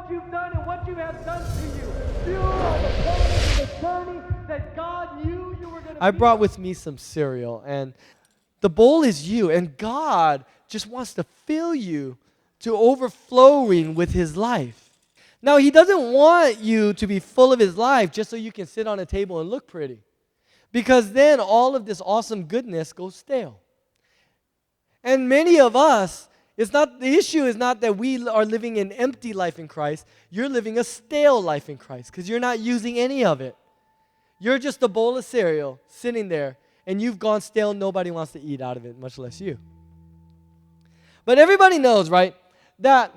what you've done and what you have done to you. You are the promise of eternity that God knew you were going to. I brought with me some cereal, and the bowl is you, and God just wants to fill you to overflowing with His life. Now, He doesn't want you to be full of His life just so you can sit on a table and look pretty, because then all of this awesome goodness goes stale. And many of us, the issue is not that we are living an empty life in Christ. You're living a stale life in Christ because you're not using any of it. You're just a bowl of cereal sitting there, and you've gone stale. Nobody wants to eat out of it, much less you. But everybody knows, right, that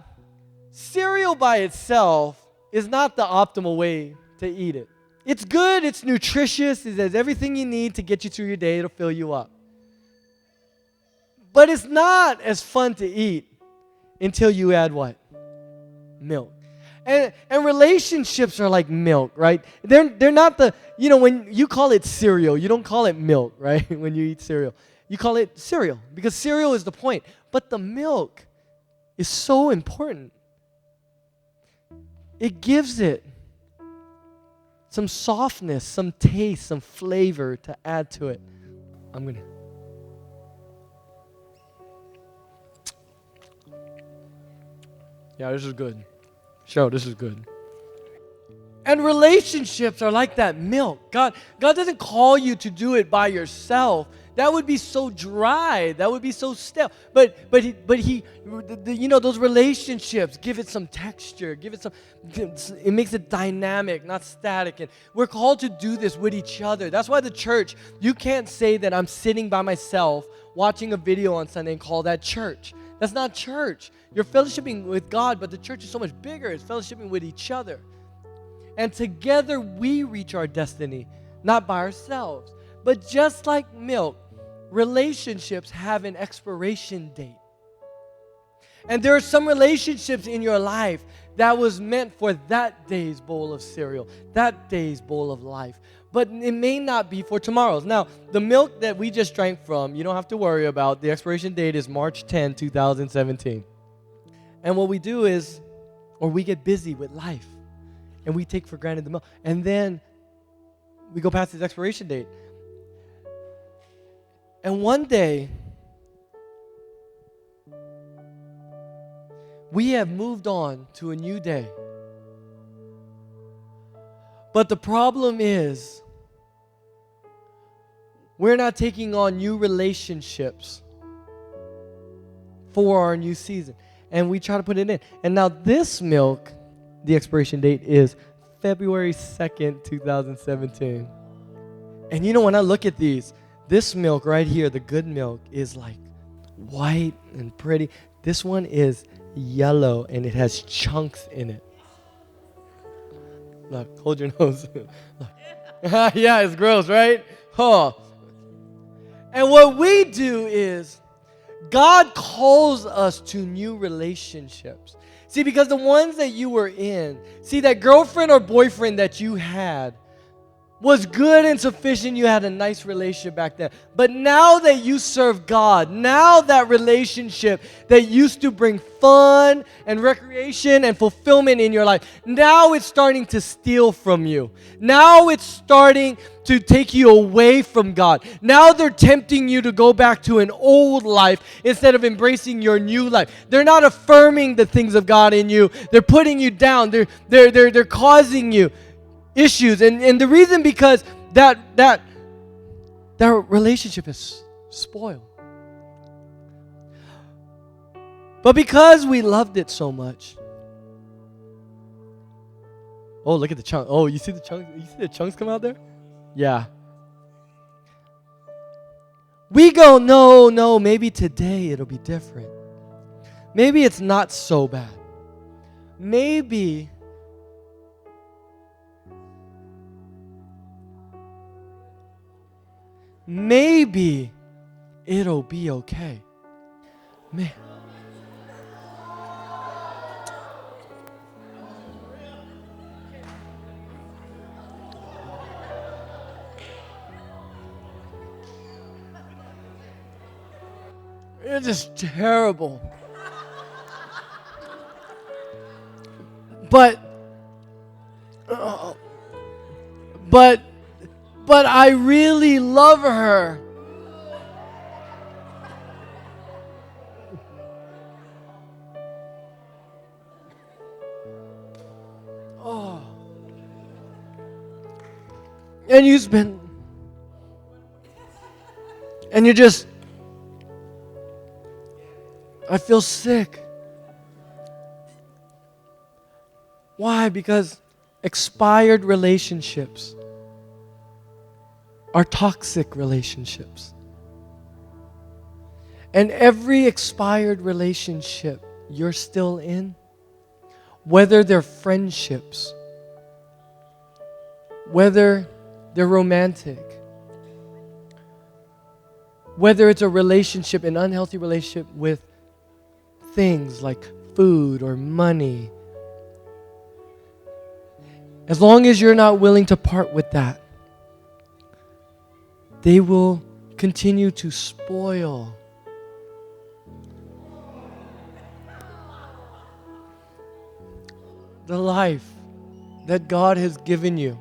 cereal by itself is not the optimal way to eat it. It's good, it's nutritious, it has everything you need to get you through your day, it'll fill you up. But it's not as fun to eat until you add what? Milk. And relationships are like milk, right? They're not when you call it cereal, you don't call it milk, right? When you eat cereal. You call it cereal because cereal is the point. But the milk is so important. It gives it some softness, some taste, some flavor to add to it. Yeah, this is good. This is good. And relationships are like that milk. God doesn't call you to do it by yourself. That would be so dry. That would be so stale. But he those relationships give it some texture. It makes it dynamic, not static. And we're called to do this with each other. That's why the church, you can't say that I'm sitting by myself watching a video on Sunday and call that church. That's not church. You're fellowshipping with God, but the church is so much bigger. It's fellowshipping with each other. And together we reach our destiny, not by ourselves. But just like milk, relationships have an expiration date. And there are some relationships in your life that was meant for that day's bowl of cereal, that day's bowl of life. But it may not be for tomorrow's. Now, the milk that we just drank from, you don't have to worry about. The expiration date is March 10, 2017. And what we do is, we get busy with life, and we take for granted the milk. And then we go past its expiration date. And one day, we have moved on to a new day. But the problem is, we're not taking on new relationships for our new season. And we try to put it in. And now this milk, the expiration date is February 2nd, 2017. And when I look at this milk right here, the good milk, is like white and pretty. This one is yellow and it has chunks in it. Look, hold your nose. Yeah, it's gross, right? Oh. And what we do is, God calls us to new relationships. See, because the ones that you were in, that girlfriend or boyfriend that you had was good and sufficient. You had a nice relationship back then. But now that you serve God, now that relationship that used to bring fun and recreation and fulfillment in your life, now it's starting to steal from you. Now it's starting to take you away from God. Now they're tempting you to go back to an old life instead of embracing your new life. They're not affirming the things of God in you. They're putting you down. They're causing you issues, and the reason because that relationship is spoiled. But because we loved it so much, look at the chunk. You see the chunks? You see the chunks come out there? Yeah. We go, no, maybe today it'll be different. Maybe it's not so bad. Maybe it'll be okay. Man. It's just terrible. but but I really love her. Oh. And you spend, and you just, I feel sick. Why? Because expired relationships are toxic relationships. And every expired relationship you're still in, whether they're friendships, whether they're romantic, whether it's a relationship, an unhealthy relationship with things like food or money, as long as you're not willing to part with that, they will continue to spoil the life that God has given you.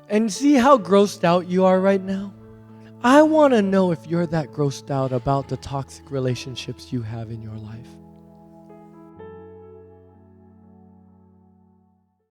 And see how grossed out you are right now? I want to know if you're that grossed out about the toxic relationships you have in your life.